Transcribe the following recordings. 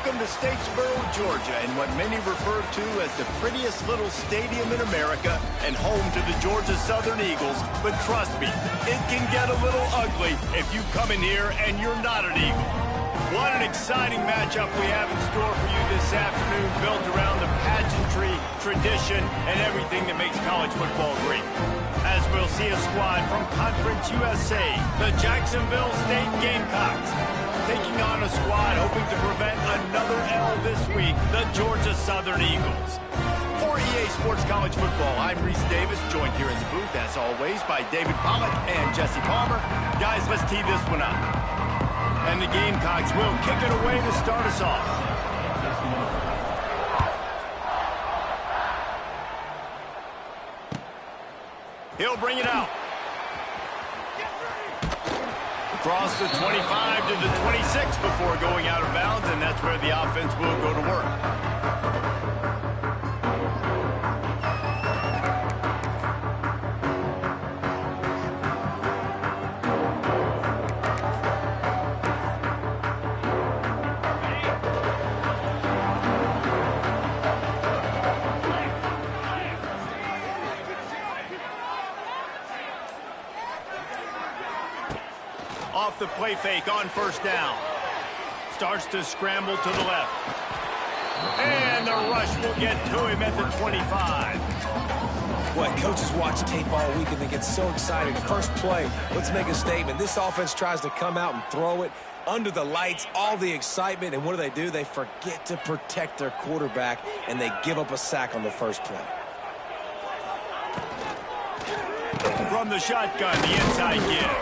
Welcome to Statesboro, Georgia, and what many refer to as the prettiest little stadium in America and home to the Georgia Southern Eagles. But trust me, it can get a little ugly if you come in here and you're not an Eagle. What an exciting matchup we have in store for you this afternoon, built around the pageantry, tradition, and everything that makes college football great. As we'll see a squad from Conference USA, the Jacksonville State Gamecocks, taking on a squad hoping to prevent another L this week, the Georgia Southern Eagles. For EA Sports College Football, I'm Reese Davis, joined here in the booth, as always, by David Pollack and Jesse Palmer. Guys, let's tee this one up. And the Gamecocks will kick it away to start us off. He'll bring it out. Across the 25 to the 26 before going out of bounds, and that's where the offense will go to work. Off the play fake on first down. Starts to scramble to the left. And the rush will get to him at the 25. Boy, coaches watch tape all week and they get so excited. First play, let's make a statement. This offense tries to come out and throw it under the lights, all the excitement, and what do? They forget to protect their quarterback, and they give up a sack on the first play. From the shotgun, the inside give.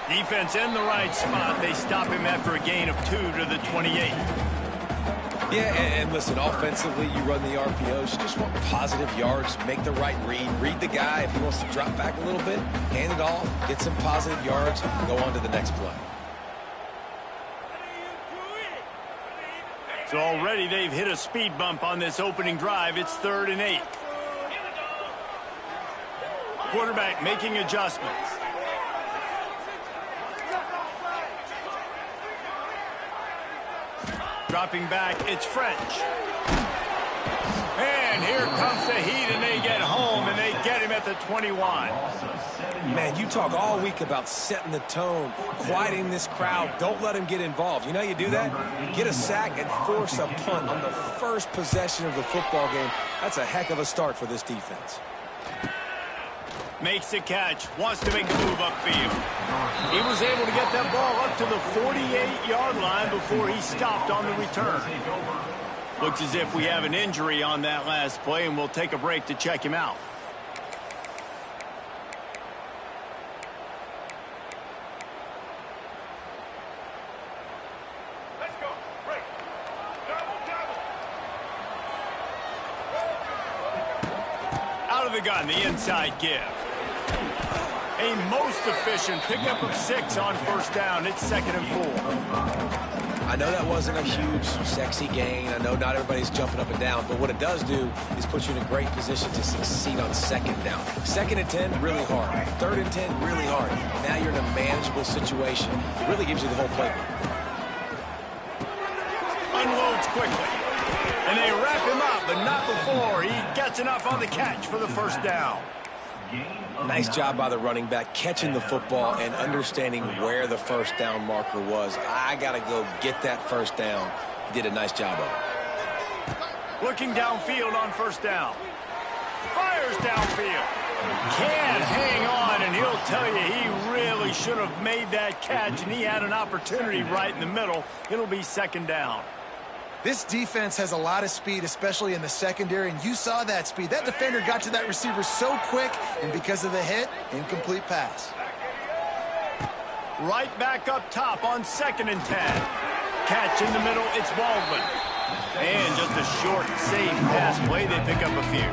Defense in the right spot. They stop him after a gain of 2 to the 28. Yeah, and listen, offensively, you run the RPOs. You just want positive yards, make the right read the guy. If he wants to drop back a little bit, hand it off, get some positive yards, go on to the next play. So already they've hit a speed bump on this opening drive. It's 3rd and 8. Quarterback making adjustments. Dropping back, it's French. And here comes the heat, and they get home, and they get him at the 21. Man, you talk all week about setting the tone, quieting this crowd. Don't let him get involved. You know how you do that? You get a sack and force a punt on the first possession of the football game. That's a heck of a start for this defense. Makes the catch, wants to make a move upfield. He was able to get that ball up to the 48-yard line before he stopped on the return. Looks as if we have an injury on that last play, and we'll take a break to check him out. Let's go. Break. Double. Out of the gun, the inside give. A most efficient pickup of 6 on first down. It's 2nd and 4. I know that wasn't a huge, sexy gain. I know not everybody's jumping up and down, but what it does do is put you in a great position to succeed on 2nd down. 2nd and 10, really hard. 3rd and 10, really hard. Now you're in a manageable situation. It really gives you the whole playbook. Unloads quickly. And they wrap him up, but not before he gets enough on the catch for the first down. Nice job by the running back, catching the football and understanding where the first down marker was. I got to go get that first down. He did a nice job of it. Looking downfield on first down. Fires downfield. Can't hang on, and he'll tell you he really should have made that catch, and he had an opportunity right in the middle. It'll be 2nd down. This defense has a lot of speed, especially in the secondary, and you saw that speed. That defender got to that receiver so quick, and because of the hit, incomplete pass. Right back up top on 2nd and 10. Catch in the middle, it's Baldwin. And just a short, safe pass play, they pick up a few.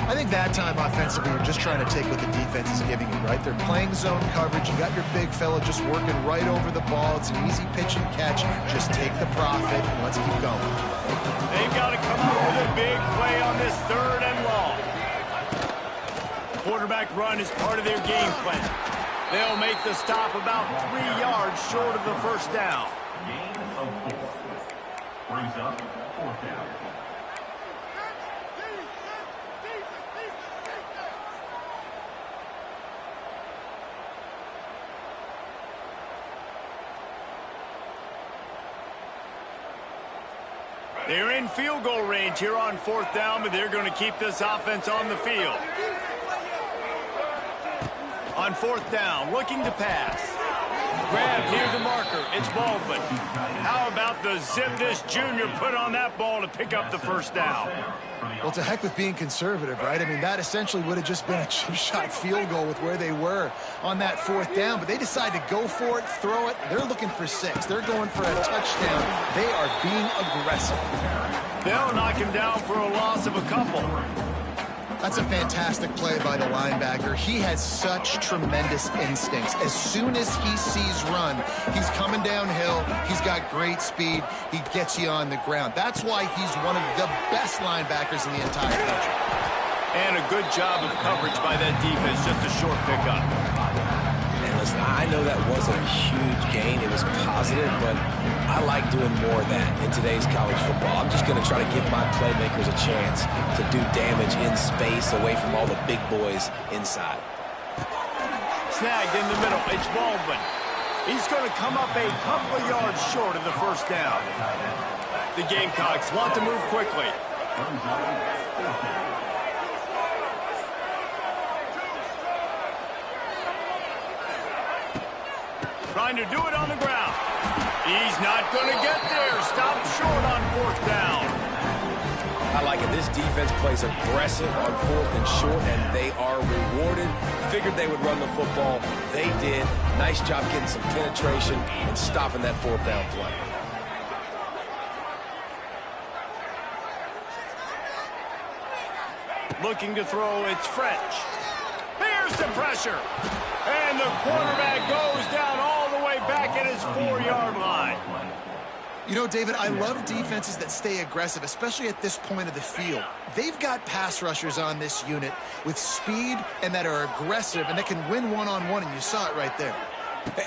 I think that time offensively, we're just trying to take what the defense is giving you, right? They're playing zone coverage. You got your big fella just working right over the ball. It's an easy pitch and catch. Just take the profit and let's keep going. They've got to come up with a big play on this 3rd and long. Quarterback run is part of their game plan. They'll make the stop about 3 yards short of the first down. Brings up 4th down. They're in field goal range here on 4th down, but they're going to keep this offense on the field. On 4th down, looking to pass. Grab near the marker. It's Baldwin. How about the zip this junior put on that ball to pick up the 1st down? Well, to heck with being conservative, right? I mean, that essentially would have just been a chip shot field goal with where they were on that 4th down, but they decided to go for it, throw it. They're looking for 6. They're going for a touchdown. They are being aggressive. They'll knock him down for a loss of a couple. That's a fantastic play by the linebacker. He has such tremendous instincts. As soon as he sees run, he's coming downhill. He's got great speed. He gets you on the ground. That's why he's one of the best linebackers in the entire country. And a good job of coverage by that defense. Just a short pickup. And listen, I know that wasn't a huge gain. It was positive, but I like doing more of that in today's college football. I'm just going to try to give my playmakers a chance to do damage in space away from all the big boys inside. Snagged in the middle. It's Baldwin. He's going to come up a couple of yards short of the 1st down. The Gamecocks want to move quickly. Trying to do it on the ground. He's not going to get there. Stop short on 4th down. I like it. This defense plays aggressive on 4th and short, and they are rewarded. Figured they would run the football. They did. Nice job getting some penetration and stopping that 4th down play. Looking to throw, it's French. Here's the pressure. And the quarterback goes down all the way back at his 4-yard line. You know, David, I love defenses that stay aggressive, especially at this point of the field. They've got pass rushers on this unit with speed and that are aggressive and that can win one-on-one, and you saw it right there.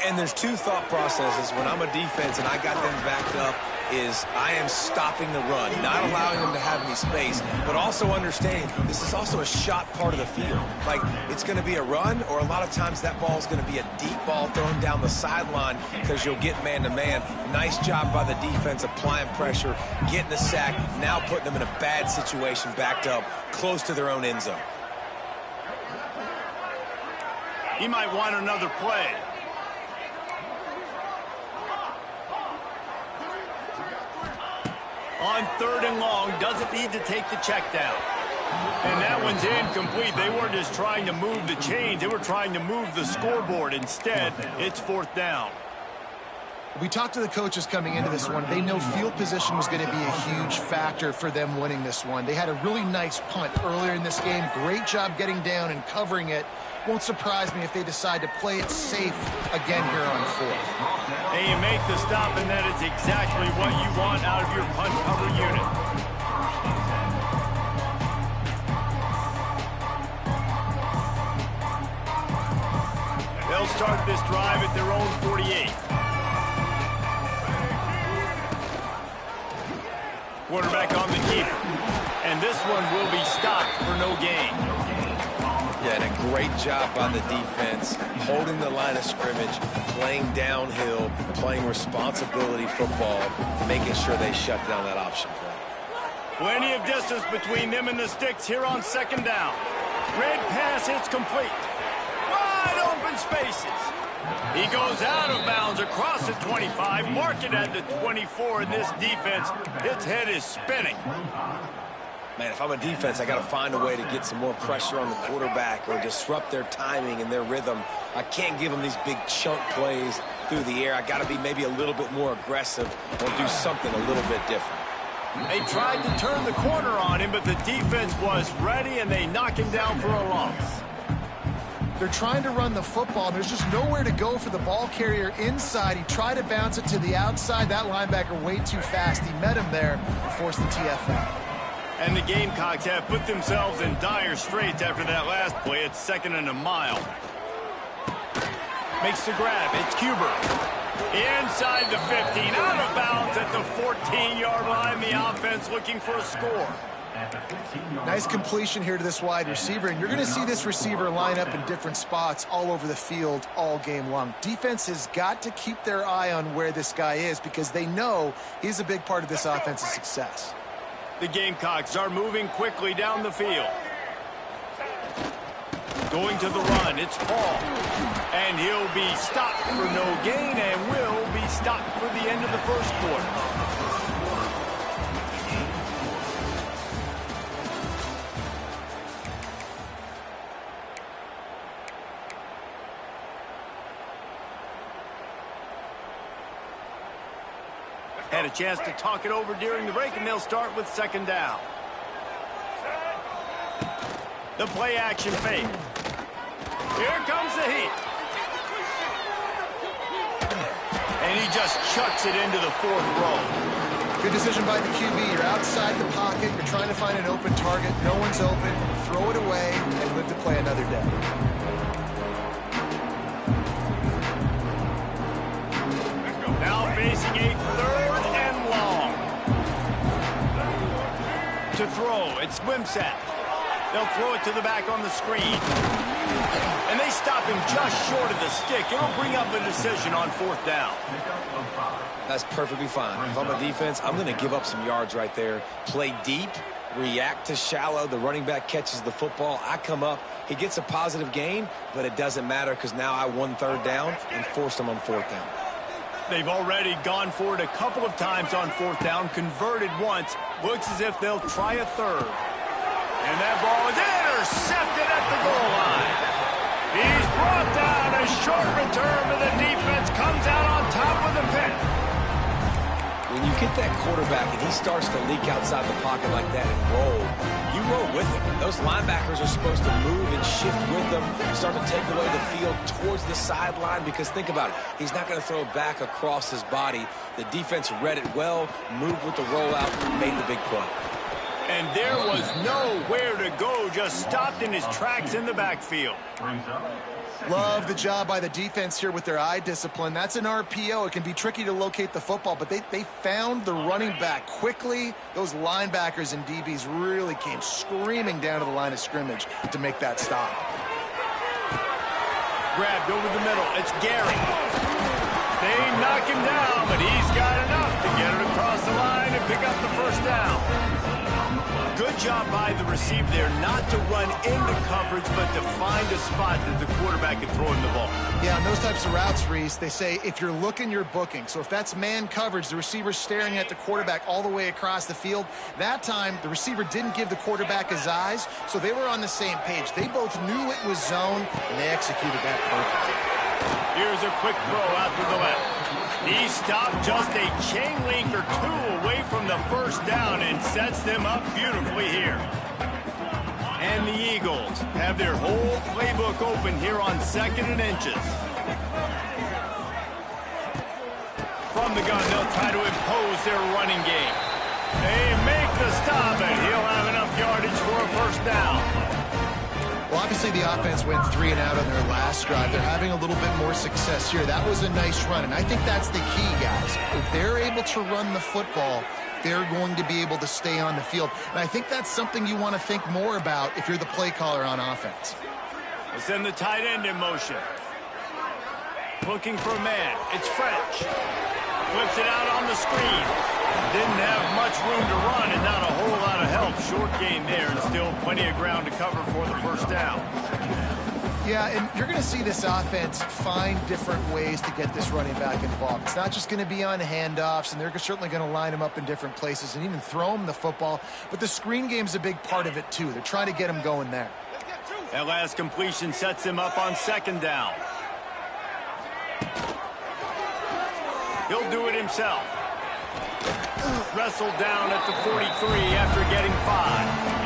And there's two thought processes when I'm a defense and I got them backed up is I am stopping the run, not allowing them to have any space, but also understanding this is also a shot part of the field. Like, it's going to be a run, or a lot of times that ball is going to be a deep ball thrown down the sideline because you'll get man-to-man. Nice job by the defense applying pressure, getting the sack, now putting them in a bad situation backed up close to their own end zone. He might want another play. On 3rd and long, doesn't need to take the check down. And that one's incomplete. They weren't just trying to move the chains. They were trying to move the scoreboard. Instead, it's 4th down. We talked to the coaches coming into this one. They know field position was going to be a huge factor for them winning this one. They had a really nice punt earlier in this game. Great job getting down and covering it. Won't surprise me if they decide to play it safe again here on 4th. And you make the stop, and that is exactly what you want out of your punt cover unit. They'll start this drive at their own 48. Quarterback on the keeper. And this one will be stopped for no gain. Yeah, and a great job by the defense, holding the line of scrimmage, playing downhill, playing responsibility football, making sure they shut down that option play. Plenty of distance between them and the sticks here on 2nd down. Red pass hits complete. Wide open spaces. He goes out of bounds across the 25, mark it at the 24, and this defense, its head is spinning. Man, if I'm a defense, I got to find a way to get some more pressure on the quarterback or disrupt their timing and their rhythm. I can't give them these big chunk plays through the air. I got to be maybe a little bit more aggressive or do something a little bit different. They tried to turn the corner on him, but the defense was ready, and they knock him down for a loss. They're trying to run the football. There's just nowhere to go for the ball carrier inside. He tried to bounce it to the outside. That linebacker way too fast. He met him there and forced the TFL. And the Gamecocks have put themselves in dire straits after that last play. It's 2nd and a mile. Makes the grab. It's Cuber. Inside the 15, out of bounds at the 14-yard line. The offense looking for a score. Nice completion here to this wide receiver, and you're going to see this receiver line up in different spots all over the field all game long. Defense has got to keep their eye on where this guy is because they know he's a big part of this offense's success. The Gamecocks are moving quickly down the field. Going to the run, it's Paul. And he'll be stopped for no gain and will be stopped for the end of the first quarter. Had a chance to talk it over during the break, and they'll start with second down. The play action fake. Here comes the heat. And he just chucks it into the fourth row. Good decision by the QB. You're outside the pocket. You're trying to find an open target. No one's open. Throw it away and live to play another day. Now facing a third and long. To throw, it's Wimsatt. They'll throw it to the back on the screen. And they stop him just short of the stick. It'll bring up a decision on fourth down. That's perfectly fine. If I'm a defense, I'm going to give up some yards right there. Play deep, react to shallow. The running back catches the football. I come up. He gets a positive gain, but it doesn't matter because now I won third down and forced him on fourth down. They've already gone for it a couple of times on fourth down, converted once. Looks as if they'll try a third. And that ball is intercepted at the goal line. He's brought down. A short return to the defense. Comes out on top with a pick. When you get that quarterback and he starts to leak outside the pocket like that and roll, you roll with him. Those linebackers are supposed to move and shift with them, start to take away the field towards the sideline because think about it. He's not going to throw back across his body. The defense read it well, moved with the rollout, made the big play. And there was nowhere to go, just stopped in his tracks in the backfield. Love the job by the defense here with their eye discipline. That's an RPO. It can be tricky to locate the football, but they found the running back quickly. Those linebackers and DBs really came screaming down to the line of scrimmage to make that stop. Grabbed over the middle. It's Gary. They knock him down, but he's got enough to get it across the line and pick up the first down. Good job by the receiver there not to run into coverage, but to find a spot that the quarterback can throw him the ball. Yeah, on those types of routes, Reese, they say if you're looking, you're booking. So if that's man coverage, the receiver's staring at the quarterback all the way across the field. That time, the receiver didn't give the quarterback his eyes, so they were on the same page. They both knew it was zone, and they executed that perfectly. Here's a quick throw out to the left. He stopped just a chain link or two away from the first down and sets them up beautifully here. And the Eagles have their whole playbook open here on 2nd and inches. From the gun, they'll try to impose their running game. They make the stop, and he'll have enough yardage for a first down. Well, obviously the offense went 3 and out on their last drive. They're having a little bit more success here. That was a nice run, and I think that's the key, guys. If they're able to run the football, they're going to be able to stay on the field. And I think that's something you want to think more about if you're the play caller on offense. They send the tight end in motion. Looking for a man. It's French. Flips it out on the screen. Didn't have much room to run and not a whole lot of help. Short gain there and still plenty of ground to cover for the first down. Yeah, and you're going to see this offense find different ways to get this running back involved. It's not just going to be on handoffs, and they're certainly going to line him up in different places and even throw him the football. But the screen game's a big part of it, too. They're trying to get him going there. That last completion sets him up on 2nd down. He'll do it himself. Wrestled down at the 43 after getting 5.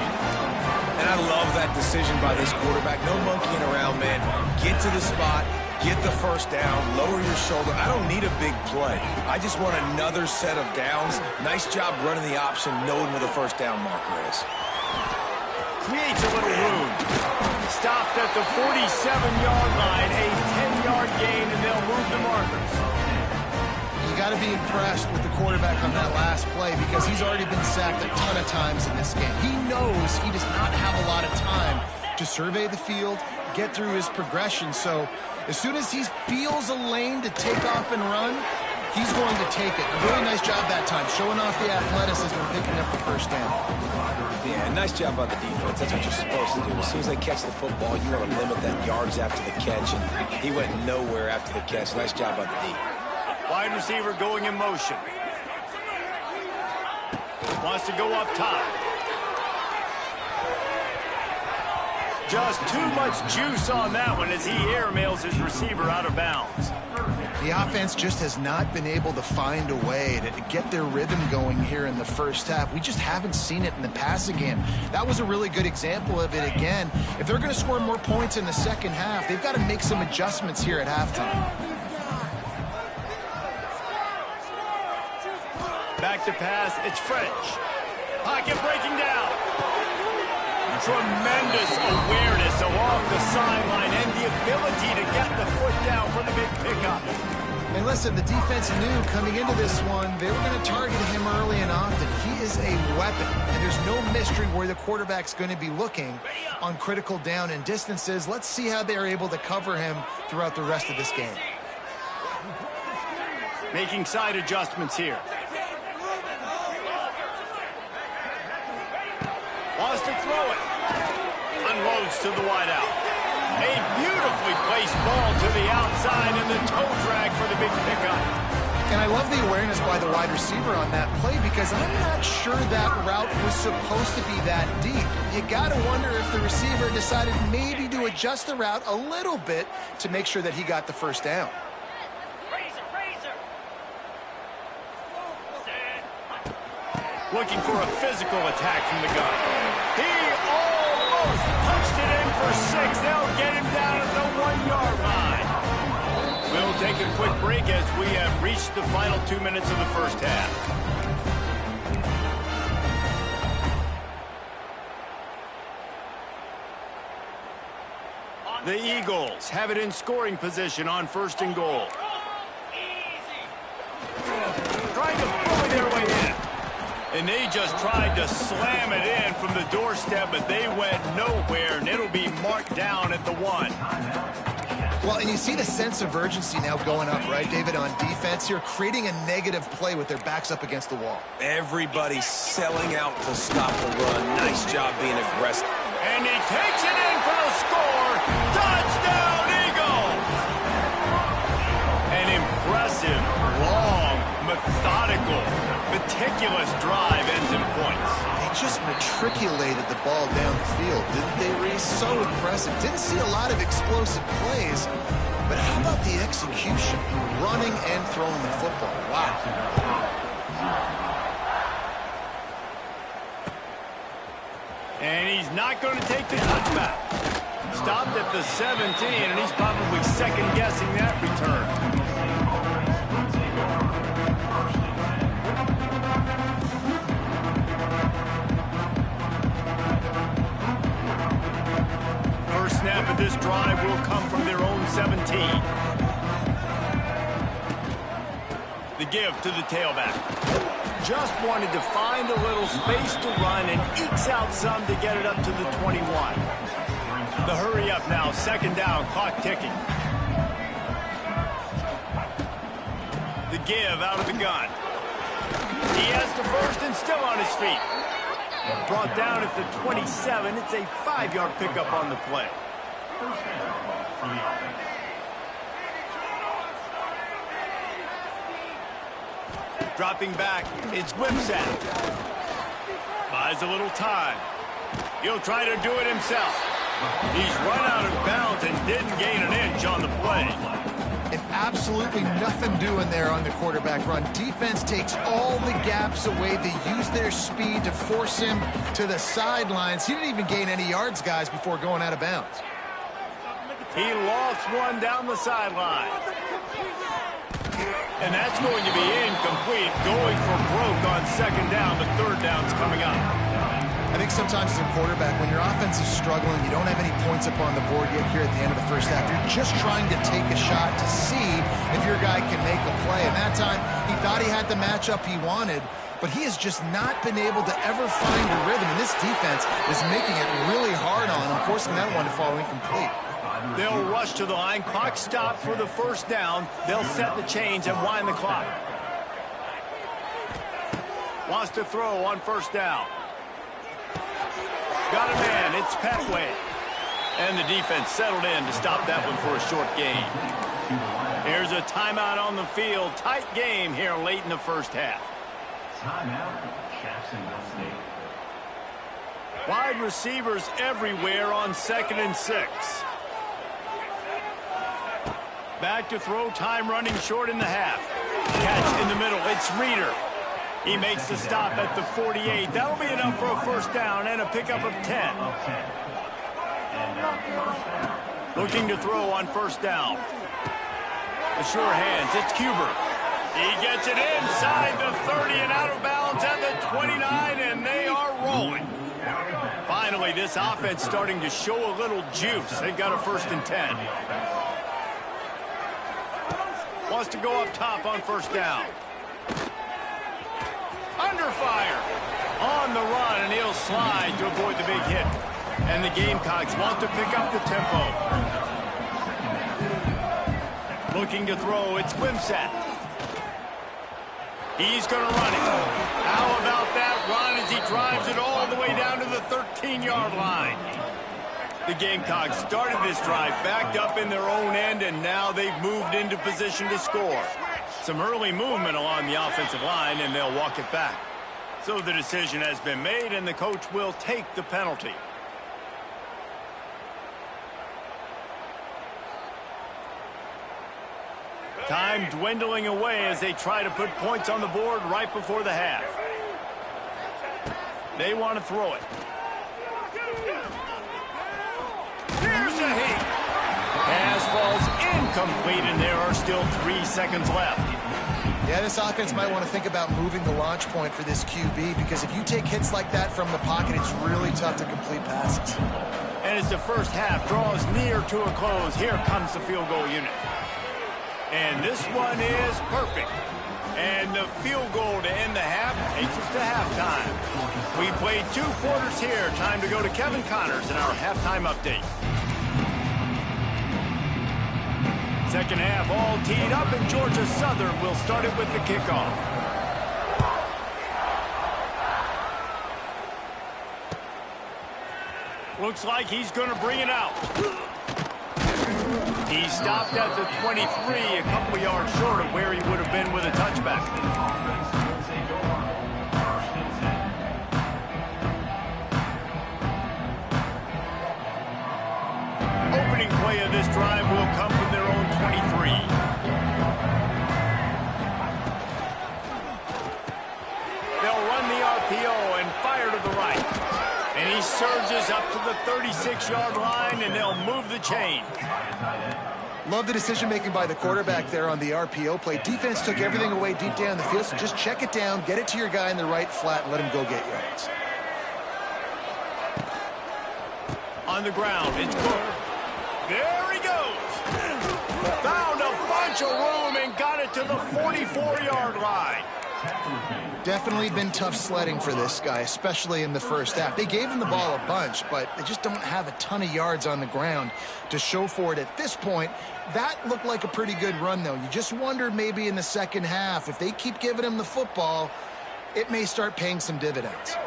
And I love that decision by this quarterback. No monkeying around, man. Get to the spot, get the first down, lower your shoulder. I don't need a big play. I just want another set of downs. Nice job running the option, knowing where the first down marker is. Creates a little room. Stopped at the 47-yard line, a 10-yard gain, and they'll move the markers. You got to be impressed with the quarterback on that last play because he's already been sacked a ton of times in this game. He knows he does not have a lot of time to survey the field, get through his progression. So as soon as he feels a lane to take off and run, he's going to take it. A really nice job that time, showing off the athleticism and picking up the first down. Yeah, nice job by the defense. That's what you're supposed to do. As soon as they catch the football, you want to limit that yards after the catch, and he went nowhere after the catch. Nice job by the D. Wide receiver going in motion. Wants to go up top. Just too much juice on that one as he airmails his receiver out of bounds. The offense just has not been able to find a way to get their rhythm going here in the first half. We just haven't seen it in the passing game. That was a really good example of it again. If they're going to score more points in the second half, they've got to make some adjustments here at halftime. Back to pass, it's French. Pocket breaking down. Tremendous awareness along the sideline and the ability to get the foot down for the big pickup. And listen, the defense knew coming into this one, they were going to target him early and often. He is a weapon, and there's no mystery where the quarterback's going to be looking on critical down and distances. Let's see how they're able to cover him throughout the rest of this game. Making side adjustments here. Wants to throw it. Unloads to the wideout. A beautifully placed ball to the outside and the toe drag for the big pickup. And I love the awareness by the wide receiver on that play because I'm not sure that route was supposed to be that deep. You got to wonder if the receiver decided maybe to adjust the route a little bit to make sure that he got the first down. Looking for a physical attack from the gun. He almost punched it in for 6. They'll get him down at the 1-yard line. We'll take a quick break as we have reached the final 2 minutes of the first half. The Eagles have it in scoring position on 1st and goal. Trying to bully their way in. And they just tried to slam it in from the doorstep, but they went nowhere, and it'll be marked down at the 1. Well, and you see the sense of urgency now going up, right, David, on defense here, creating a negative play with their backs up against the wall. Everybody's selling out to stop the run. Nice job being aggressive. And he takes it in for the score. Touchdown, Eagles! An impressive, long, methodical, meticulous drive ends in points. They just matriculated the ball down the field, didn't they, Reese? So impressive. Didn't see a lot of explosive plays, but how about the execution? Running and throwing the football. Wow. And he's not going to take the touchback. Stopped at the 17, and he's probably second-guessing that return. First snap of this drive will come from their own 17. The give to the tailback. Just wanted to find a little space to run and ekes out some to get it up to the 21. The hurry up now, 2nd down, clock ticking. The give out of the gun. He has the first and still on his feet. Brought down at the 27. It's a 5-yard pickup on the play. Dropping back, it's Whipsack. Buys a little time. He'll try to do it himself. He's run out of bounds and didn't gain an inch on the play. And absolutely nothing doing there on the quarterback run. Defense takes all the gaps away. They use their speed to force him to the sidelines. He didn't even gain any yards, guys, before going out of bounds. He lofts one down the sideline. And that's going to be incomplete. Going for broke on 2nd down. The 3rd down's coming up. I think sometimes as a quarterback, when your offense is struggling, you don't have any points up on the board yet here at the end of the first half. You're just trying to take a shot to see if your guy can make a play. And that time, he thought he had the matchup he wanted, but he has just not been able to ever find a rhythm. And this defense is making it really hard on him, forcing that one to fall incomplete. They'll rush to the line. Clock stopped for the first down. They'll set the chains and wind the clock. Wants to throw on first down. Got a man. It's Petway. And the defense settled in to stop that one for a short gain. Here's a timeout on the field. Tight game here late in the first half. Timeout, Jacksonville State. Wide receivers everywhere on 2nd and 6. Back to throw. Time running short in the half. Catch in the middle. It's Reeder. He makes the stop at the 48. That'll be enough for a first down and a pickup of 10. Looking to throw on first down. The sure hands. It's Cuber. He gets it inside the 30 and out of bounds at the 29, and they are rolling. Finally, this offense starting to show a little juice. They've got a 1st and 10. Wants to go up top on first down. Under fire. On the run, and he'll slide to avoid the big hit. And the Gamecocks want to pick up the tempo. Looking to throw, it's Wimsatt. He's going to run it. How about that run as he drives it all the way down to the 13-yard line? The Gamecocks started this drive backed up in their own end, and now they've moved into position to score. Some early movement along the offensive line, and they'll walk it back. So the decision has been made, and the coach will take the penalty. Time dwindling away as they try to put points on the board right before the half. They want to throw it. Here's a hit. Pass falls incomplete, and there are still 3 seconds left. Yeah, this offense might want to think about moving the launch point for this QB, because if you take hits like that from the pocket, it's really tough to complete passes. And as the first half draws near to a close, here comes the field goal unit. And this one is perfect. And the field goal to end the half takes us to halftime. We played 2 quarters here. Time to go to Kevin Connors in our halftime update. Second half all teed up, and Georgia Southern will start it with the kickoff. Looks like he's going to bring it out. He stopped at the 23, a couple yards short of where he would have been with a touchback. Opening play of this drive will come from their own 23. They'll run the RPO and fire to the right. And he surges up to the 36-yard line, and they'll move the chain. Love the decision-making by the quarterback there on the RPO play. Defense took everything away deep down the field, so just check it down, get it to your guy in the right flat, and let him go get yards. On the ground, it's Cook. There he goes. Found a bunch of room and got it to the 44-yard line. Definitely been tough sledding for this guy, especially in the first half. They gave him the ball a bunch, but they just don't have a ton of yards on the ground to show for it at this point. That looked like a pretty good run, though. You just wonder maybe in the second half, if they keep giving him the football, it may start paying some dividends.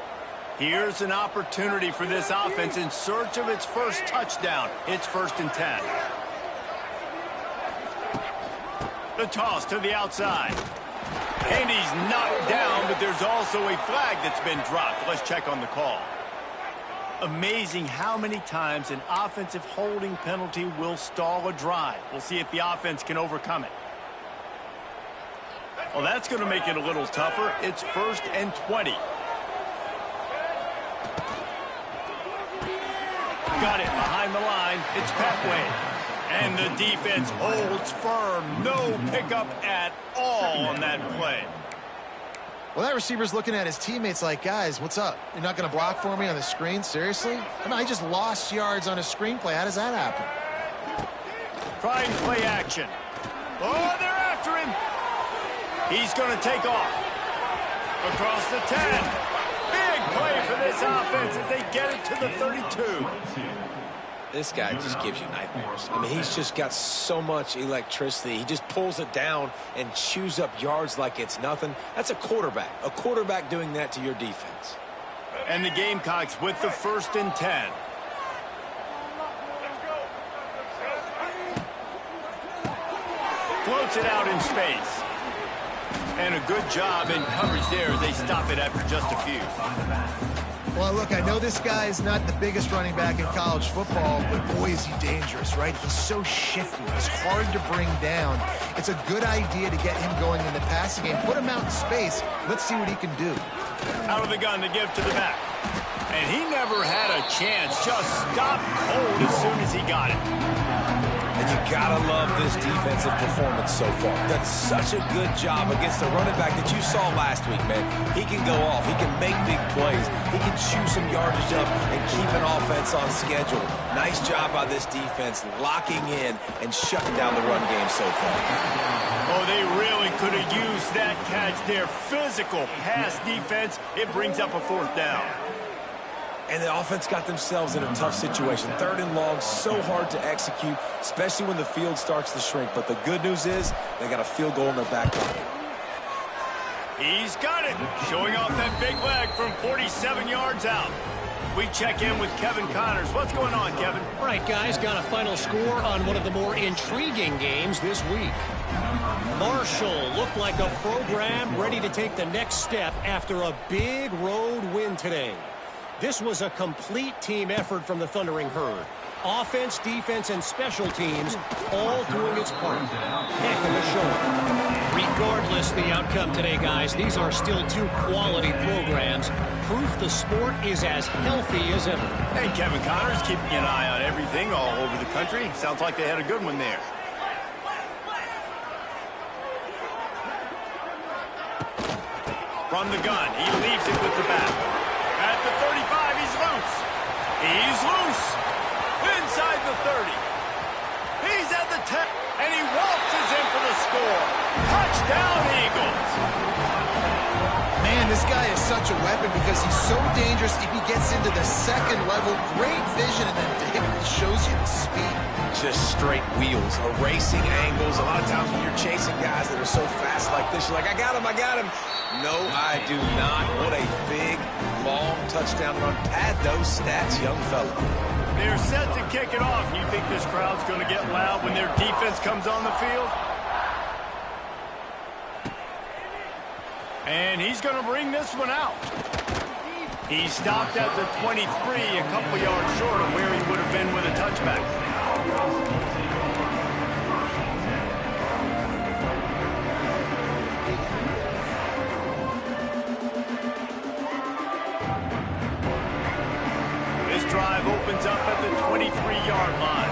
Here's an opportunity for this offense in search of its first touchdown. It's 1st and 10. The toss to the outside. And he's knocked down, but there's also a flag that's been dropped. Let's check on the call. Amazing how many times an offensive holding penalty will stall a drive. We'll see if the offense can overcome it. Well, that's going to make it a little tougher. It's 1st and 20. Got it behind the line. It's Petway. And the defense holds firm. No pickup at all on that play. Well, that receiver's looking at his teammates like, guys, what's up? You're not going to block for me on the screen? Seriously? I mean, I just lost yards on a screenplay. How does that happen? Trying play action. Oh, they're after him. He's going to take off. Across the 10. Big play for this offense as they get it to the 32. This guy just gives you nightmares. I mean, he's just got so much electricity. He just pulls it down and chews up yards like it's nothing. That's a quarterback. A quarterback doing that to your defense. And the Gamecocks with the 1st and 10. Floats it out in space. And a good job in coverage there as they stop it after just a few. Well, look, I know this guy is not the biggest running back in college football, but boy, is he dangerous, right? He's so shifty. He's hard to bring down. It's a good idea to get him going in the passing game. Put him out in space. Let's see what he can do. Out of the gun to give to the back. And he never had a chance. Just stopped cold as soon as he got it. And you gotta love this defensive performance so far. Done such a good job against the running back that you saw last week, man. He can go off. He can make big plays. He can chew some yardage up and keep an offense on schedule. Nice job by this defense locking in and shutting down the run game so far. Oh, they really could have used that catch there. Physical pass defense. It brings up a 4th down. And the offense got themselves in a tough situation. 3rd and long, so hard to execute, especially when the field starts to shrink. But the good news is they got a field goal in their back pocket. He's got it. Showing off that big leg from 47 yards out. We check in with Kevin Connors. What's going on, Kevin? All right, guys, got a final score on one of the more intriguing games this week. Marshall looked like a program ready to take the next step after a big road win today. This was a complete team effort from the Thundering Herd. Offense, defense, and special teams all doing its part. Heck of a showing. Regardless the outcome today, guys, these are still 2 quality programs. Proof the sport is as healthy as ever. Hey, Kevin Connors keeping an eye on everything all over the country. Sounds like they had a good one there. From the gun, he leaves it with the back. At the 35, he's loose. He's loose. Inside the 30. He's at the 10. And he waltzes in for the score. Touchdown, Eagles. Man, this guy is such a weapon because he's so dangerous if he gets into the 2nd level. Great vision, and then it shows you the speed. Just straight wheels, erasing angles. A lot of times when you're chasing guys that are so fast like this, you're like, I got him, I got him. No, I do not. What a big, long touchdown run. Pad those stats, young fella. They're set to kick it off. You think this crowd's going to get loud when their defense comes on the field? And he's going to bring this one out. He stopped at the 23, a couple yards short of where he would have been with a touchback. Drive opens up at the 23-yard line.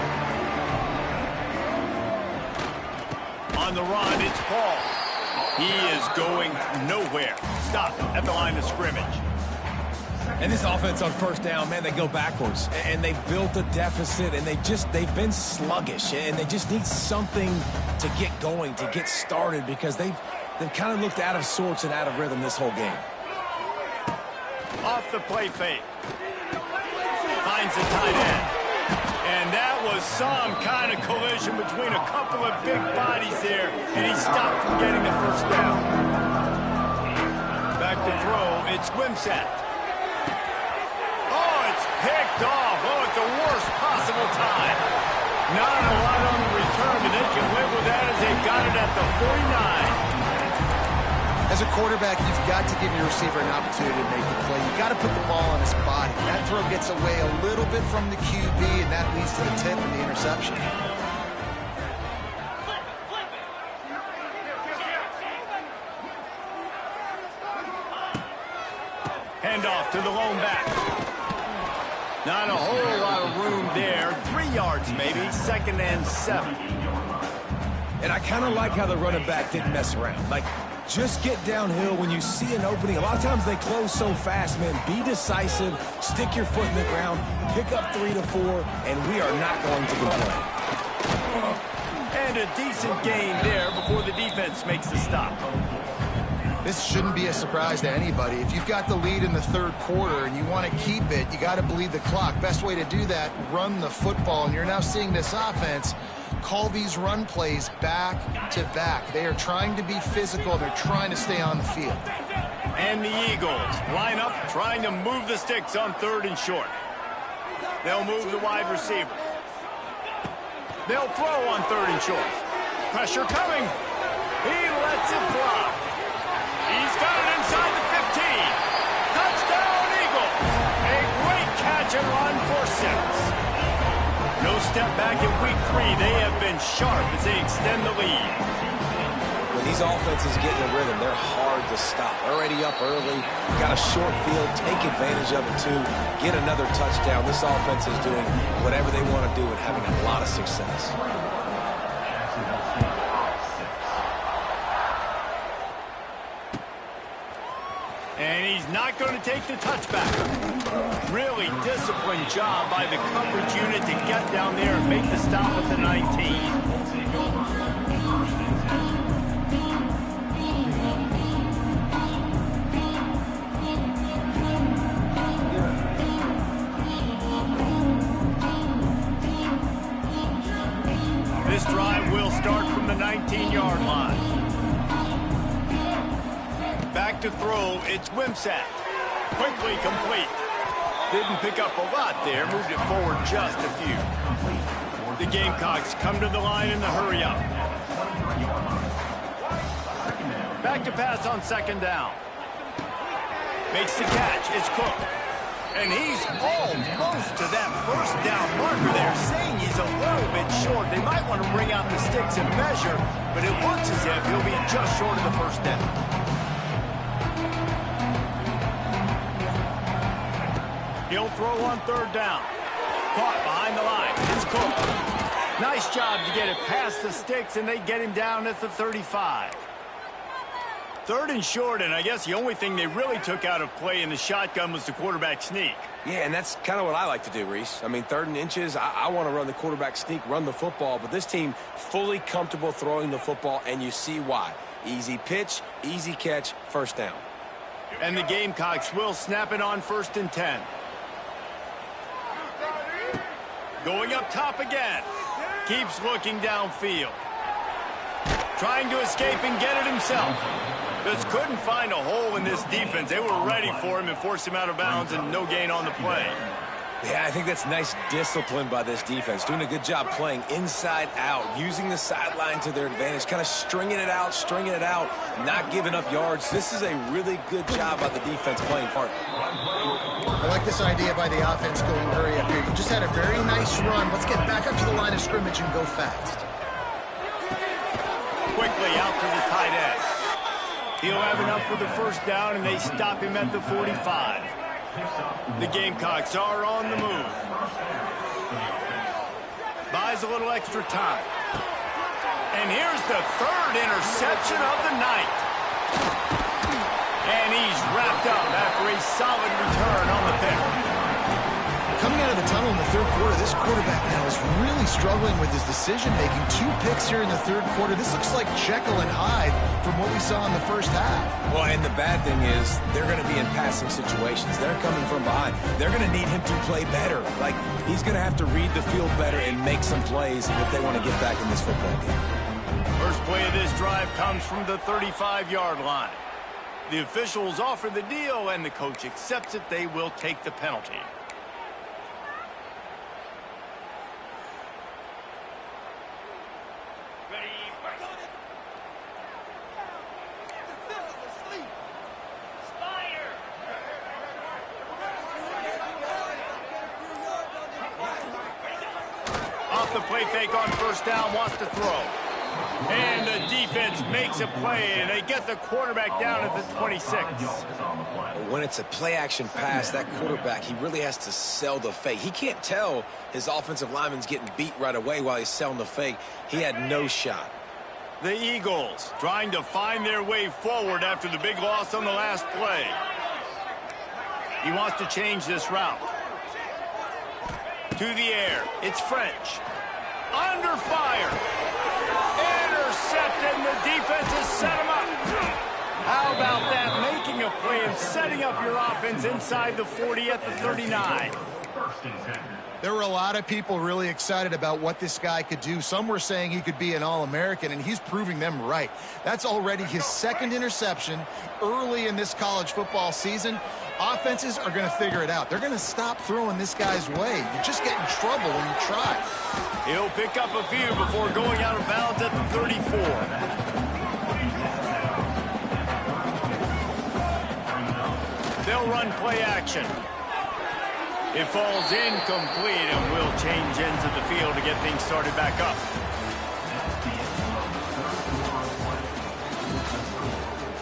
On the run, it's Paul. He is going nowhere. Stop at the line of scrimmage. And this offense on 1st down, man, they go backwards. And they built a deficit, and they've been sluggish. And they just need something to get going, to get started, because they've kind of looked out of sorts and out of rhythm this whole game. Off the play fake. Finds the tight end. And that was some kind of collision between a couple of big bodies there, and he stopped from getting the 1st down. Back to throw, it's Wimsatt. Oh, it's picked off. Oh, at the worst possible time. Not a lot on the return, but they can live with that as they got it at the 49. As a quarterback, you've got to give your receiver an opportunity to make the play. You've got to put the ball on his body. That throw gets away a little bit from the QB, and that leads to the tip and the interception. Handoff to the lone back. Not a whole lot of room there. 3 yards maybe, 2nd and 7. And I kind of like how the running back didn't mess around. Like, Just get downhill when you see an opening. A lot of times they close so fast, man. Be decisive, stick your foot in the ground, pick up 3 to 4, and we are not going to complain. And a decent gain there before the defense makes the stop. This shouldn't be a surprise to anybody. If you've got the lead in the third quarter and you want to keep it, you got to bleed the clock. Best way to do that, run the football. And you're now seeing this offense call these run plays back to back. They are trying to be physical. They're trying to stay on the field. And the Eagles line up trying to move the sticks on 3rd and short. They'll move the wide receiver. They'll throw on 3rd and short. Pressure coming. He lets it fly. He's got it inside the 15. Touchdown, Eagles. A great catch and run for 6. No step back in week 3. They have been sharp as they extend the lead. When these offenses get in a rhythm, they're hard to stop. Already up early, got a short field, take advantage of it too, get another touchdown. This offense is doing whatever they want to do and having a lot of success. And he's not going to take the touchback. Really disciplined job by the coverage unit to get down there and make the stop at the 19. This drive will start from the 19-yard line. Back to throw, it's Wimsatt. Quickly complete. Didn't pick up a lot there, moved it forward just a few. The Gamecocks come to the line in the hurry up. Back to pass on 2nd down. Makes the catch, it's Cook. And he's almost to that 1st down marker there, saying he's a little bit short. They might want to bring out the sticks and measure, but it looks as if he'll be just short of the 1st down. He'll throw on 3rd down. Caught behind the line. It's Cook. Nice job to get it past the sticks, and they get him down at the 35. 3rd and short, and I guess the only thing they really took out of play in the shotgun was the quarterback sneak. Yeah, and that's kind of what I like to do, Reese. I mean, 3rd and inches, I want to run the quarterback sneak, run the football, but this team fully comfortable throwing the football, and you see why. Easy pitch, easy catch, 1st down. And the Gamecocks will snap it on 1st and 10. Going up top again. Keeps looking downfield. Trying to escape and get it himself. Just couldn't find a hole in this defense. They were ready for him and forced him out of bounds, and no gain on the play. Yeah, I think that's nice discipline by this defense. Doing a good job playing inside out, using the sideline to their advantage, kind of stringing it out, not giving up yards. This is a really good job by the defense playing part. I like this idea by the offense going hurry up here. You just had a very nice run. Let's get back up to the line of scrimmage and go fast. Quickly out to the tight end. He'll have enough for the 1st down, and they stop him at the 45. The Gamecocks are on the move. Buys a little extra time. And here's the 3rd interception of the night. And he's wrapped up after a solid return on the pick. Coming out of the tunnel in the 3rd quarter, this quarterback now is really struggling with his decision-making. 2 picks here in the 3rd quarter. This looks like Jekyll and Hyde from what we saw in the 1st half. Well, and the bad thing is they're going to be in passing situations. They're coming from behind. They're going to need him to play better. Like, he's going to have to read the field better and make some plays if they want to get back in this football game. First play of this drive comes from the 35-yard line. The officials offer the deal, and the coach accepts it. They will take the penalty. Off the play fake on 1st down, wants to throw. And the defense makes a play, and they get the quarterback down at the 26. When it's a play-action pass, that quarterback, he really has to sell the fake. He can't tell his offensive lineman's getting beat right away while he's selling the fake. He had no shot. The Eagles trying to find their way forward after the big loss on the last play. He wants to change this route. To the air. It's French. Under fire. Intercepted, and the defense has set him up. How about that? Making a play and setting up your offense inside the 40 at the 39. There were a lot of people really excited about what this guy could do. Some were saying he could be an All-American, and he's proving them right. That's already his second interception early in this college football season. Offenses are going to figure it out. They're going to stop throwing this guy's way. You just get in trouble when you try. He'll pick up a few before going out of bounds at the 34. They'll run play action. It falls incomplete and will change ends of the field to get things started back up.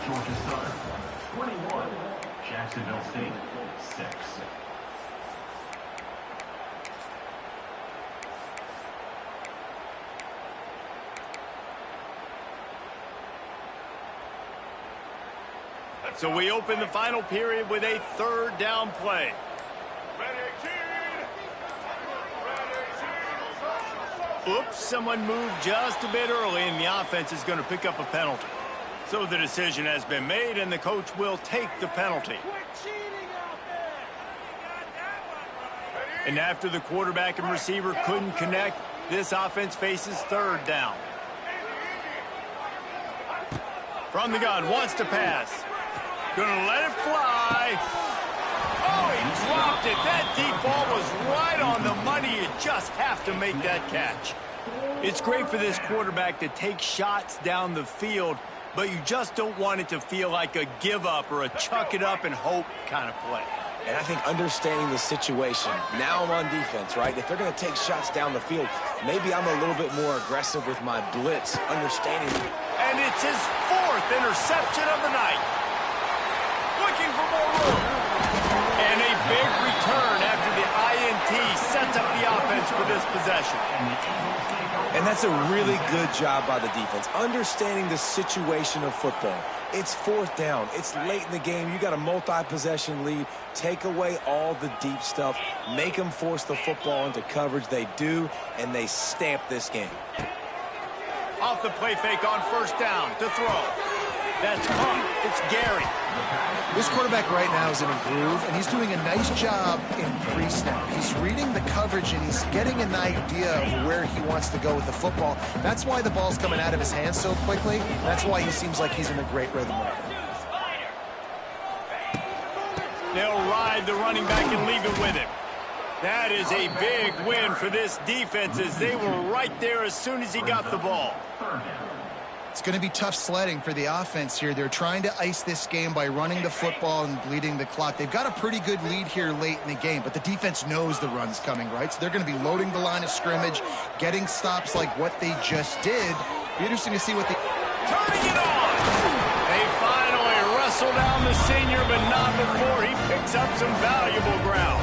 Georgia Southern, 21. Jacksonville State, 6. So we open the final period with a third down play. Oops, someone moved just a bit early, and the offense is going to pick up a penalty. So the decision has been made, and the coach will take the penalty. And after the quarterback and receiver couldn't connect, this offense faces third down. From the gun, wants to pass. Gonna let it fly. Oh, he dropped it. That deep ball was right on the money. You just have to make that catch. It's great for this quarterback to take shots down the field, but you just don't want it to feel like a give up or a chuck it up and hope kind of play. And I think understanding the situation, now I'm on defense, right? If they're going to take shots down the field, maybe I'm a little bit more aggressive with my blitz, understanding. And it's his 4th interception of the night. Looking for more room. And a big return after the INT sets up the offense for this possession. And that's a really good job by the defense, understanding the situation of football. It's 4th down. It's late in the game. You got a multi-possession lead. Take away all the deep stuff. Make them force the football into coverage. They do, and they stamp this game. Off the play fake on first down to throw. That's caught. It's Gary. This quarterback right now is in a groove, and he's doing a nice job in pre-snap. He's reading the coverage, and he's getting an idea of where he wants to go with the football. That's why the ball's coming out of his hands so quickly. That's why he seems like he's in a great rhythm right now. They'll ride the running back and leave it with him. That is a big win for this defense, as they were right there as soon as he got the ball. It's going to be tough sledding for the offense here. They're trying to ice this game by running the football and bleeding the clock. They've got a pretty good lead here late in the game, but the defense knows the run's coming, right? So they're going to be loading the line of scrimmage, getting stops like what they just did. Be interesting to see what they... Turning it on! They finally wrestle down the senior, but not before he picks up some valuable ground.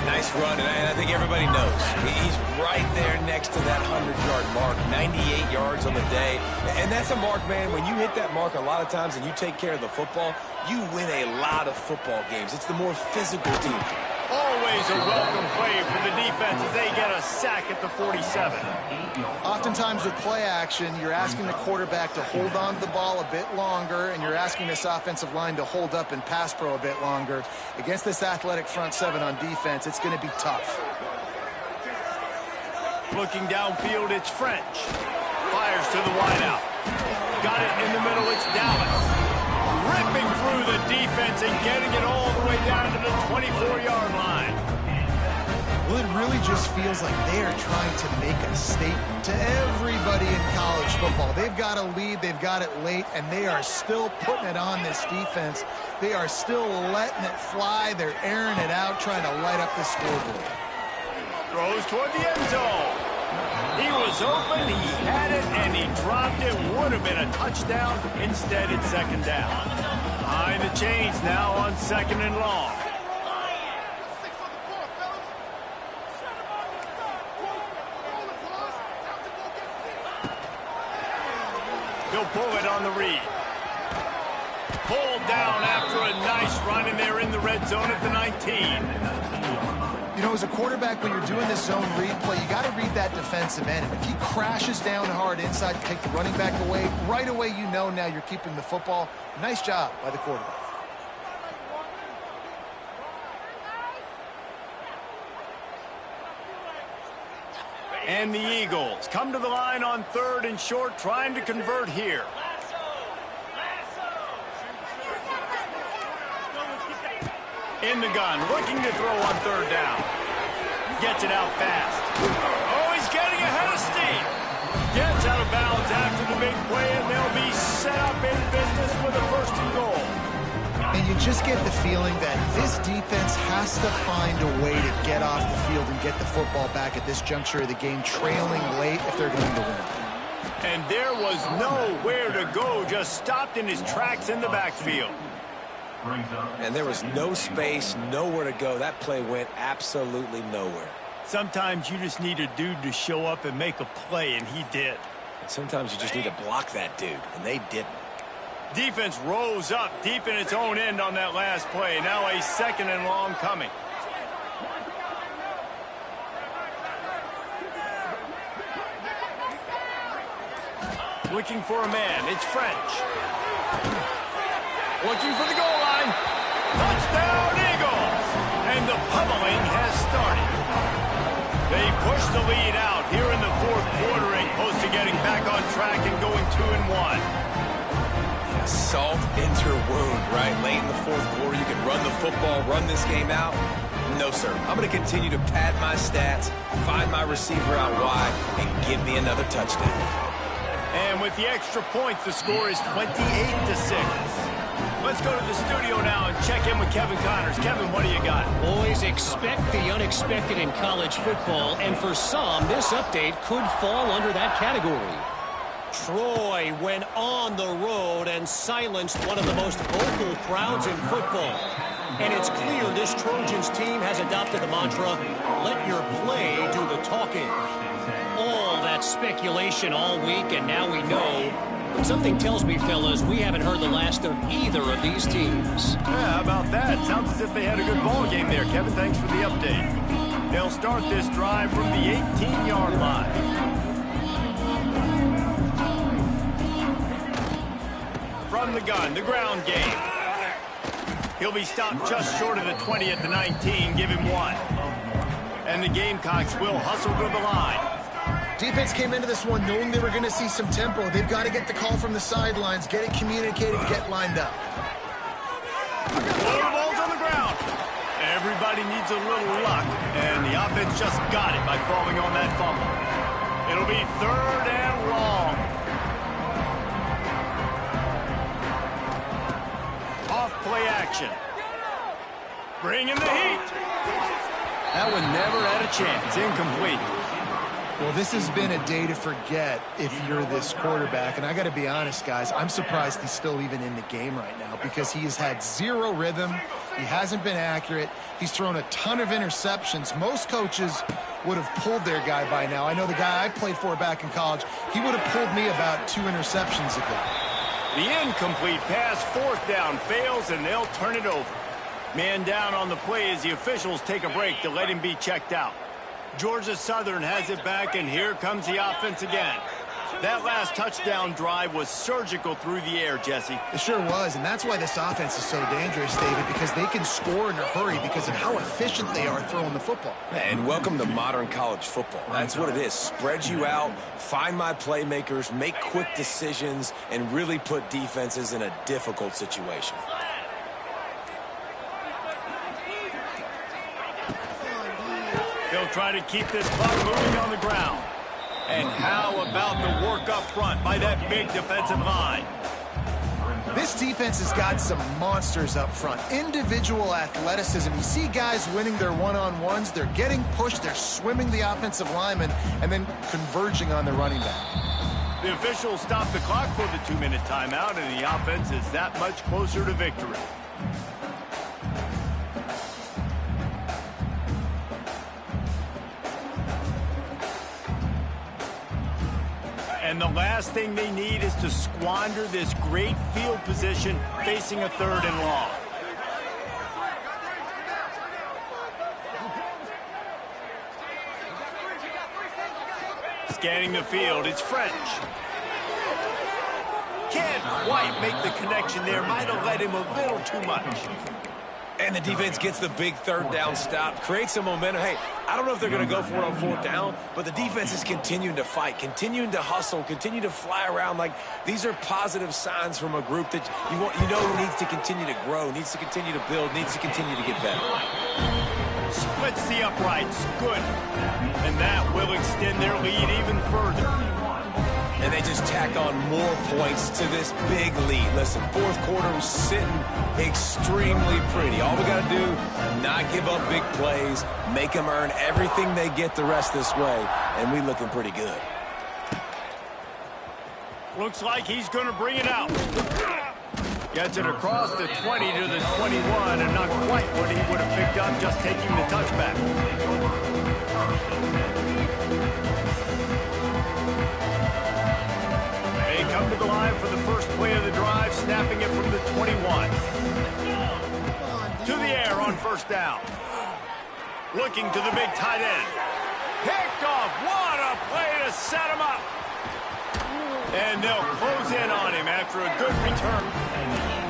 Nice run, and I think everybody knows. He's right there next to that 100-yard mark, 98 yards on the day. And that's a mark, man. When you hit that mark a lot of times and you take care of the football, you win a lot of football games. It's the more physical team. Always a welcome play for the defense as they get a sack at the 47. Oftentimes with play action, you're asking the quarterback to hold on to the ball a bit longer, and you're asking this offensive line to hold up and pass pro a bit longer. Against this athletic front seven on defense, it's going to be tough. Looking downfield, it's French. Fires to the wideout. Got it in the middle, it's Dallas. Ripping through the defense and getting it all the way down to the 24-yard line. Well, it really just feels like they are trying to make a statement to everybody in college football. They've got a lead, they've got it late, and they are still putting it on this defense. They are still letting it fly. They're airing it out, trying to light up the scoreboard. Throws toward the end zone. He was open, he had it, and he dropped it. Would have been a touchdown. Instead, it's second down. Behind the chains now on 2nd and long. He'll pull it on the read. Pulled down after a nice run, and they're in the red zone at the 19. You know, as a quarterback, when you're doing this zone read play, you got to read that defensive end. And if he crashes down hard inside to take the running back away, right away you know now you're keeping the football. Nice job by the quarterback. And the Eagles come to the line on 3rd and short, trying to convert here. In the gun, looking to throw on 3rd down. Gets it out fast. Oh, he's getting ahead of steam. Gets out of bounds after the big play, and they'll be set up in business with a 1st and goal. And you just get the feeling that this defense has to find a way to get off the field and get the football back at this juncture of the game, trailing late if they're going to win. And there was nowhere to go, just stopped in his tracks in the backfield. And there was no space, nowhere to go. That play went absolutely nowhere. Sometimes you just need a dude to show up and make a play, and he did. And sometimes you just need to block that dude, and they didn't. Defense rose up deep in its own end on that last play. Now a 2nd and long coming. Looking for a man. It's French. Looking for the goal line. Touchdown, Eagles! And the pummeling has started. They push the lead out here in the 4th quarter and close to getting back on track and going 2-1. Salt into your wound, right? Late in the 4th quarter, you can run the football, run this game out. No, sir. I'm going to continue to pad my stats, find my receiver out wide, and give me another touchdown. And with the extra point, the score is 28-6. Let's go to the studio now and check in with Kevin Connors. Kevin, what do you got? Boys, expect the unexpected in college football, and for some, this update could fall under that category. Troy went on the road and silenced one of the most vocal crowds in football. And it's clear this Trojans team has adopted the mantra, let your play do the talking. All that speculation all week, and now we know. Something tells me, fellas, we haven't heard the last of either of these teams. Yeah, how about that? Sounds as if they had a good ball game there. Kevin, thanks for the update. They'll start this drive from the 18-yard line. From the gun, the ground game. He'll be stopped just short of the 20 at the 19. Give him 1. And the Gamecocks will hustle to the line. Defense came into this one knowing they were going to see some tempo. They've got to get the call from the sidelines, get it communicated, get lined up. Well, the ball's on the ground. Everybody needs a little luck, and the offense just got it by falling on that fumble. It'll be 3rd and long. Off-play action. Bringing the heat. That one never had a chance. Incomplete. Well, this has been a day to forget if you're this quarterback. And I got to be honest, guys, I'm surprised he's still even in the game right now because he has had zero rhythm. He hasn't been accurate. He's thrown a ton of interceptions. Most coaches would have pulled their guy by now. I know the guy I played for back in college, he would have pulled me about 2 interceptions ago. The incomplete pass, 4th down, fails, and they'll turn it over. Man down on the play as the officials take a break to let him be checked out. Georgia Southern has it back, and here comes the offense again. That last touchdown drive was surgical through the air, Jesse. It sure was, and that's why this offense is so dangerous, David, because they can score in a hurry because of how efficient they are throwing the football. And welcome to modern college football. That's what it is. Spread you out, find my playmakers, make quick decisions, and really put defenses in a difficult situation. They'll try to keep this clock moving on the ground. And how about the work up front by that big defensive line? This defense has got some monsters up front. Individual athleticism. You see guys winning their one-on-ones. They're getting pushed. They're swimming the offensive lineman and then converging on the running back. The officials stop the clock for the 2-minute timeout, and the offense is that much closer to victory. And the last thing they need is to squander this great field position facing a 3rd and long. Scanning the field, it's French. Can't quite make the connection there. Might have led him a little too much. And the defense gets the big 3rd down stop, creates some momentum. Hey, I don't know if they're going to go for it on 4th down, but the defense is continuing to fight, continuing to hustle, continue to fly around. Like, these are positive signs from a group that you know needs to continue to grow, needs to continue to build, needs to continue to get better. Splits the uprights. Good. And that will extend their lead even further. And they just tack on more points to this big lead. Listen, 4th quarter was sitting extremely pretty. All we got to do, not give up big plays, make them earn everything they get the rest this way, and we looking pretty good. Looks like he's going to bring it out. Gets it across the 20 to the 21, and not quite what he would have picked up just taking the touchback. They come to the line for the first play of the drive, snapping it from the 21. To the air on 1st down. Looking to the big tight end. Picked off. What a play to set him up. And they'll close in on him after a good return.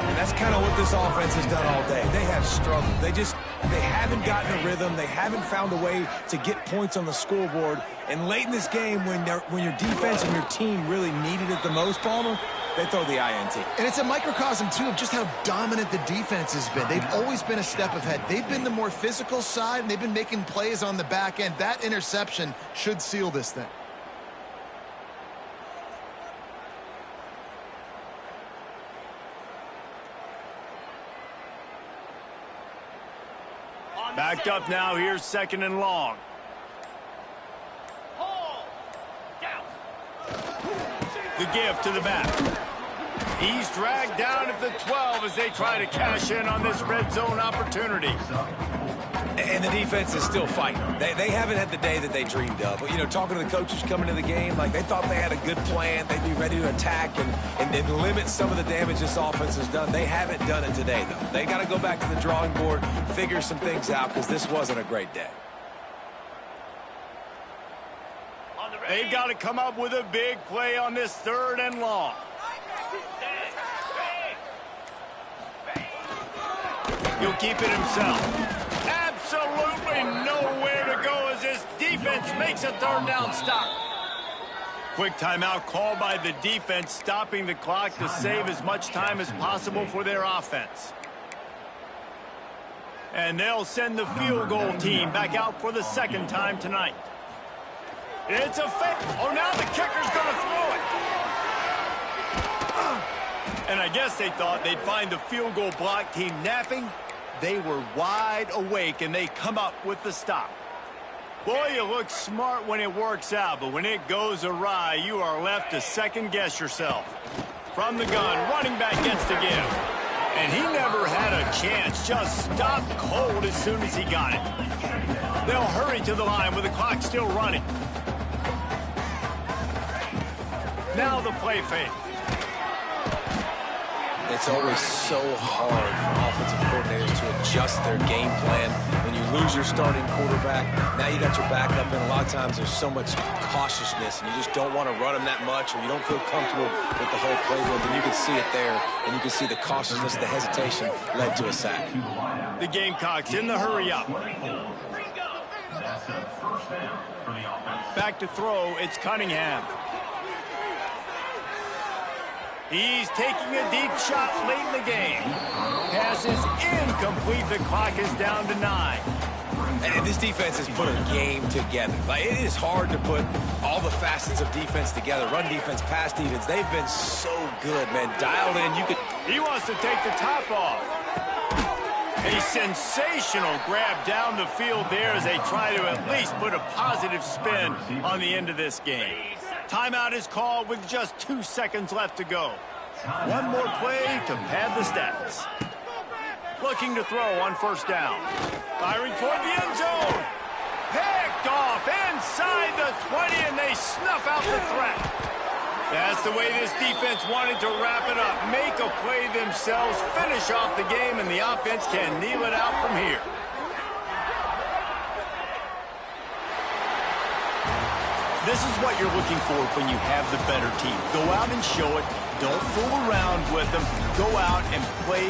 And that's kind of what this offense has done all day. They have struggled. They haven't gotten a rhythm. They haven't found a way to get points on the scoreboard. And late in this game, when your defense and your team really needed it the most, Palmer, they throw the INT. And it's a microcosm, too, of just how dominant the defense has been. They've always been a step ahead. They've been the more physical side, and they've been making plays on the back end. That interception should seal this thing. Backed up now. Here's 2nd and long. The give to the back. He's dragged down at the 12 as they try to cash in on this red zone opportunity. And the defense is still fighting. They haven't had the day that they dreamed of. But, you know, talking to the coaches coming to the game, like, they thought they had a good plan. They'd be ready to attack and limit some of the damage this offense has done. They haven't done it today, though. They got to go back to the drawing board, figure some things out, because this wasn't a great day. They've got to come up with a big play on this 3rd and long. He'll keep it himself. Absolutely nowhere to go as this defense makes a 3rd down stop. Quick timeout called by the defense, stopping the clock to save as much time as possible for their offense. And they'll send the field goal team back out for the 2nd time tonight. It's a fake. Oh, now the kicker's going to throw it. And I guess they thought they'd find the field goal block team napping. They were wide awake, and they come up with the stop. Boy, you look smart when it works out, but when it goes awry, you are left to second-guess yourself. From the gun, running back gets the give. And he never had a chance, just stopped cold as soon as he got it. They'll hurry to the line with the clock still running. Now the play fake. It's always so hard for offensive coordinators to adjust their game plan. When you lose your starting quarterback, now you got your backup, and a lot of times there's so much cautiousness, and you just don't want to run them that much, or you don't feel comfortable with the whole playbook, and you can see it there, and you can see the cautiousness, the hesitation led to a sack. The Gamecocks in the hurry up. Back to throw, it's Cunningham. He's taking a deep shot late in the game. Pass is incomplete. The clock is down to 9. And this defense has put a game together. Like, it is hard to put all the facets of defense together. Run defense, pass defense. They've been so good, man. Dialed in. He wants to take the top off. A sensational grab down the field there as they try to at least put a positive spin on the end of this game. Timeout is called with just 2 seconds left to go. One more play to pad the stats. Looking to throw on 1st down. Firing toward the end zone. Picked off inside the 20, and they snuff out the threat. That's the way this defense wanted to wrap it up. Make a play themselves, finish off the game, and the offense can kneel it out from here. This is what you're looking for when you have the better team. Go out and show it. Don't fool around with them. Go out and play.